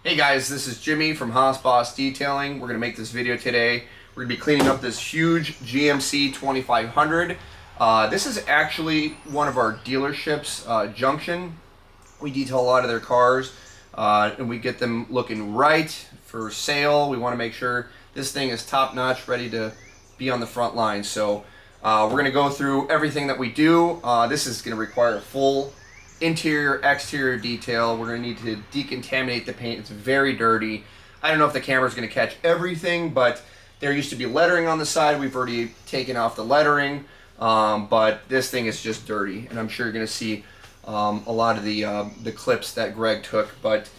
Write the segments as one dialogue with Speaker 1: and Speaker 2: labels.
Speaker 1: Hey guys, this is Jimmy from Haas Boss Detailing. We're going to make this video today. We're going to be cleaning up this huge GMC 2500. This is actually one of our dealerships, Junction. We detail a lot of their cars and we get them looking right for sale. We want to make sure this thing is top notch, ready to be on the front line. So we're going to go through everything that we do. This is going to require a full interior, exterior detail. We're going to need to decontaminate the paint. It's very dirty. I don't know if the camera's going to catch everything, but there used to be lettering on the side. We've already taken off the lettering, but this thing is just dirty, and I'm sure you're going to see a lot of the clips that Greg took. But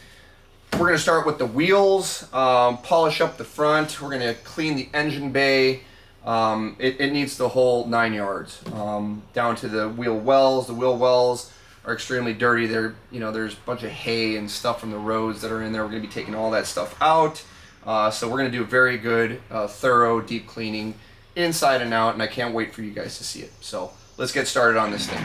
Speaker 1: we're going to start with the wheels, polish up the front. We're going to clean the engine bay. It needs the whole 9 yards, down to the wheel wells. The wheel wells are extremely dirty. There's a bunch of hay and stuff from the roads that are in there. We're going to be taking all that stuff out. So we're going to do a very good, thorough, deep cleaning inside and out, and I can't wait for you guys to see it. So let's get started on this thing.